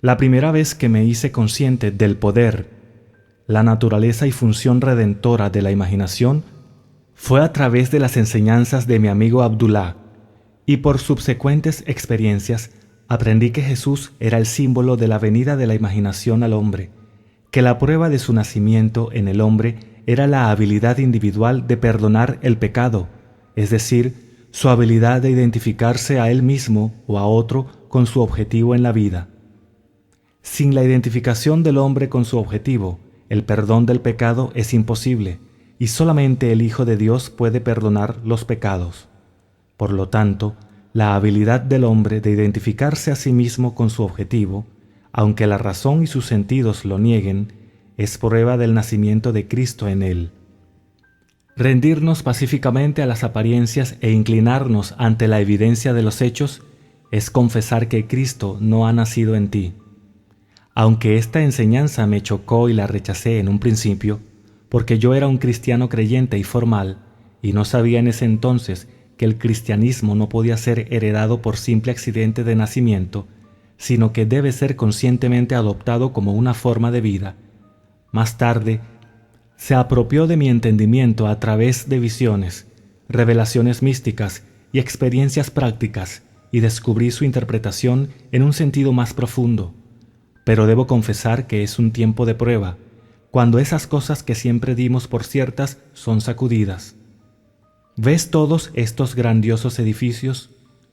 La primera vez que me hice consciente del poder, la naturaleza y función redentora de la imaginación fue a través de las enseñanzas de mi amigo Abdullah, y por subsecuentes experiencias aprendí que Jesús era el símbolo de la venida de la imaginación al hombre, que la prueba de su nacimiento en el hombre era la habilidad individual de perdonar el pecado, es decir, su habilidad de identificarse a él mismo o a otro con su objetivo en la vida. Sin la identificación del hombre con su objetivo, el perdón del pecado es imposible, y solamente el Hijo de Dios puede perdonar los pecados. Por lo tanto, la habilidad del hombre de identificarse a sí mismo con su objetivo, aunque la razón y sus sentidos lo nieguen, es prueba del nacimiento de Cristo en él. Rendirnos pacíficamente a las apariencias e inclinarnos ante la evidencia de los hechos es confesar que Cristo no ha nacido en ti. Aunque esta enseñanza me chocó y la rechacé en un principio, porque yo era un cristiano creyente y formal, y no sabía en ese entonces que el cristianismo no podía ser heredado por simple accidente de nacimiento, sino que debe ser conscientemente adoptado como una forma de vida. Más tarde, se apropió de mi entendimiento a través de visiones, revelaciones místicas y experiencias prácticas, y descubrí su interpretación en un sentido más profundo. Pero debo confesar que es un tiempo de prueba, cuando esas cosas que siempre dimos por ciertas son sacudidas. ¿Ves todos estos grandiosos edificios?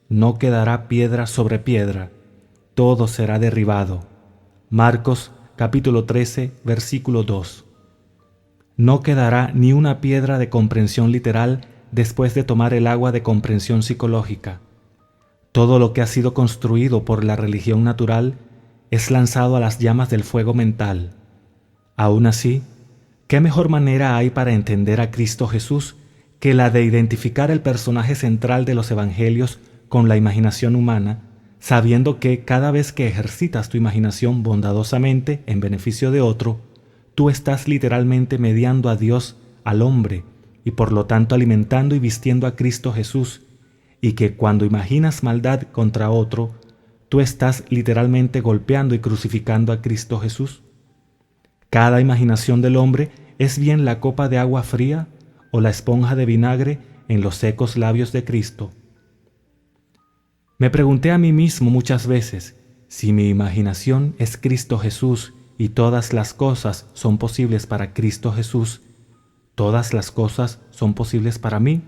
No quedará piedra sobre piedra, todo será derribado. Marcos capítulo 13, versículo 2. No quedará ni una piedra de comprensión literal después de tomar el agua de comprensión psicológica. Todo lo que ha sido construido por la religión natural es lanzado a las llamas del fuego mental. Aún así, ¿qué mejor manera hay para entender a Cristo Jesús que la de identificar el personaje central de los evangelios con la imaginación humana, sabiendo que cada vez que ejercitas tu imaginación bondadosamente en beneficio de otro, tú estás literalmente mediando a Dios al hombre y por lo tanto alimentando y vistiendo a Cristo Jesús, y que cuando imaginas maldad contra otro, tú estás literalmente golpeando y crucificando a Cristo Jesús? Cada imaginación del hombre es bien la copa de agua fría o la esponja de vinagre en los secos labios de Cristo. Me pregunté a mí mismo muchas veces, si mi imaginación es Cristo Jesús y todas las cosas son posibles para Cristo Jesús, ¿todas las cosas son posibles para mí?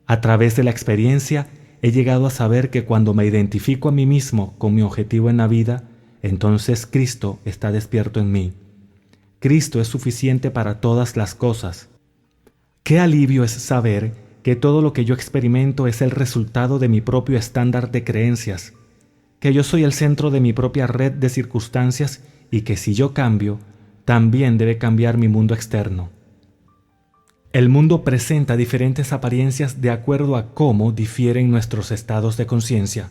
A través de la experiencia he llegado a saber que cuando me identifico a mí mismo con mi objetivo en la vida, entonces Cristo está despierto en mí. Cristo es suficiente para todas las cosas. Qué alivio es saber que todo lo que yo experimento es el resultado de mi propio estándar de creencias, que yo soy el centro de mi propia red de circunstancias y que si yo cambio, también debe cambiar mi mundo externo. El mundo presenta diferentes apariencias de acuerdo a cómo difieren nuestros estados de conciencia.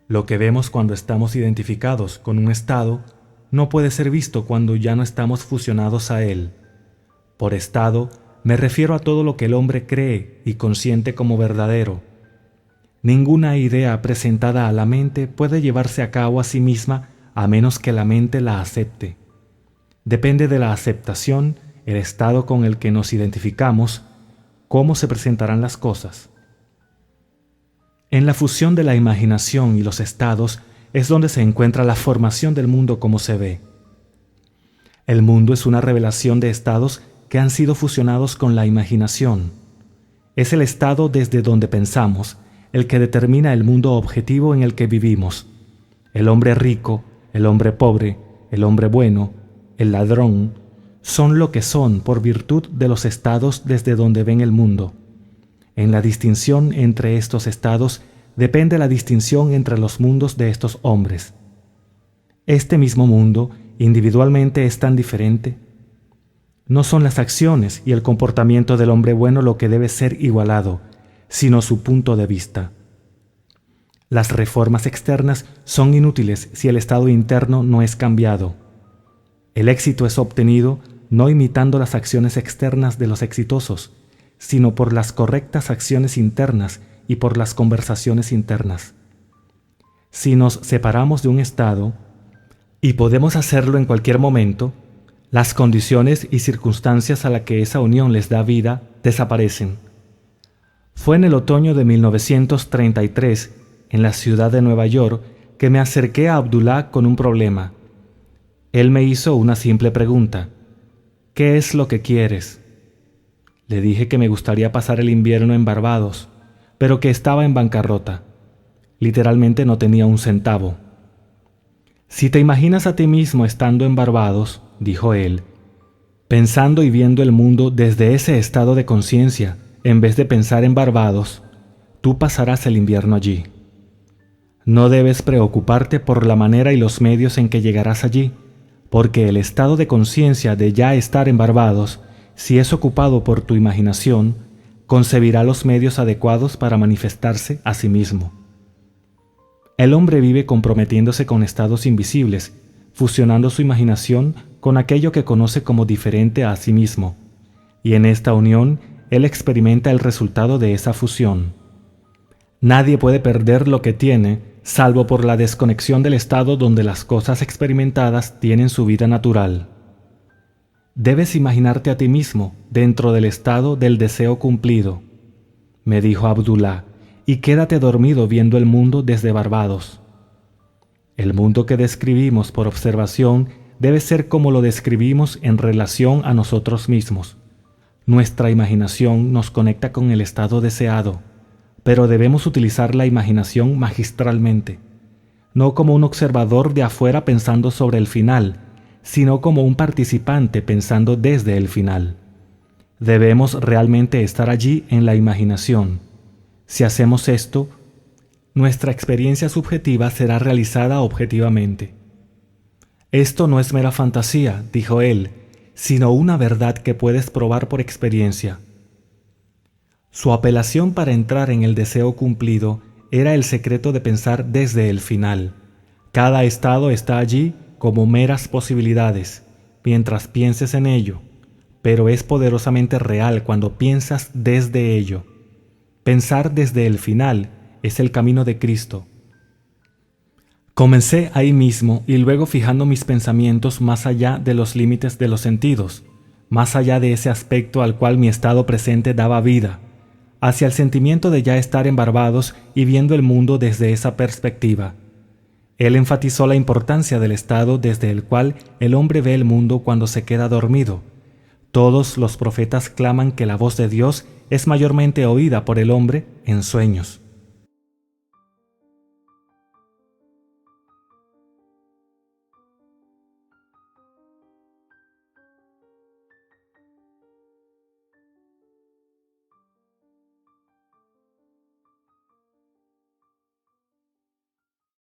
Lo que vemos cuando estamos identificados con un estado no puede ser visto cuando ya no estamos fusionados a él. Por estado, me refiero a todo lo que el hombre cree y consiente como verdadero. Ninguna idea presentada a la mente puede llevarse a cabo a sí misma a menos que la mente la acepte. Depende de la aceptación, el estado con el que nos identificamos, cómo se presentarán las cosas. En la fusión de la imaginación y los estados es donde se encuentra la formación del mundo como se ve. El mundo es una revelación de estados que han sido fusionados con la imaginación. Es el estado desde donde pensamos, el que determina el mundo objetivo en el que vivimos. El hombre rico, el hombre pobre, el hombre bueno, el ladrón, son lo que son por virtud de los estados desde donde ven el mundo. En la distinción entre estos estados depende la distinción entre los mundos de estos hombres. Este mismo mundo individualmente es tan diferente. No son las acciones y el comportamiento del hombre bueno lo que debe ser igualado, sino su punto de vista. Las reformas externas son inútiles si el estado interno no es cambiado. El éxito es obtenido no imitando las acciones externas de los exitosos, sino por las correctas acciones internas y por las conversaciones internas. Si nos separamos de un estado, y podemos hacerlo en cualquier momento, las condiciones y circunstancias a las que esa unión les da vida desaparecen. Fue en el otoño de 1933, en la ciudad de Nueva York, que me acerqué a Abdullah con un problema. Él me hizo una simple pregunta: ¿qué es lo que quieres? Le dije que me gustaría pasar el invierno en Barbados, pero que estaba en bancarrota. Literalmente no tenía un centavo. Si te imaginas a ti mismo estando en Barbados, dijo él, pensando y viendo el mundo desde ese estado de conciencia, en vez de pensar en Barbados, tú pasarás el invierno allí. No debes preocuparte por la manera y los medios en que llegarás allí, porque el estado de conciencia de ya estar en Barbados, si es ocupado por tu imaginación, concebirá los medios adecuados para manifestarse a sí mismo. El hombre vive comprometiéndose con estados invisibles, fusionando su imaginación con aquello que conoce como diferente a sí mismo, y en esta unión él experimenta el resultado de esa fusión. Nadie puede perder lo que tiene, salvo por la desconexión del estado donde las cosas experimentadas tienen su vida natural. Debes imaginarte a ti mismo dentro del estado del deseo cumplido, me dijo Abdullah, y quédate dormido viendo el mundo desde Barbados. El mundo que describimos por observación debe ser como lo describimos en relación a nosotros mismos. Nuestra imaginación nos conecta con el estado deseado, pero debemos utilizar la imaginación magistralmente, no como un observador de afuera pensando sobre el final, sino como un participante pensando desde el final. Debemos realmente estar allí en la imaginación. Si hacemos esto, nuestra experiencia subjetiva será realizada objetivamente. Esto no es mera fantasía, dijo él, sino una verdad que puedes probar por experiencia. Su apelación para entrar en el deseo cumplido era el secreto de pensar desde el final. Cada estado está allí como meras posibilidades, mientras pienses en ello, pero es poderosamente real cuando piensas desde ello. Pensar desde el final es el camino de Cristo. Comencé ahí mismo y luego fijando mis pensamientos más allá de los límites de los sentidos, más allá de ese aspecto al cual mi estado presente daba vida, hacia el sentimiento de ya estar en Barbados y viendo el mundo desde esa perspectiva. Él enfatizó la importancia del estado desde el cual el hombre ve el mundo cuando se queda dormido. Todos los profetas claman que la voz de Dios es mayormente oída por el hombre en sueños.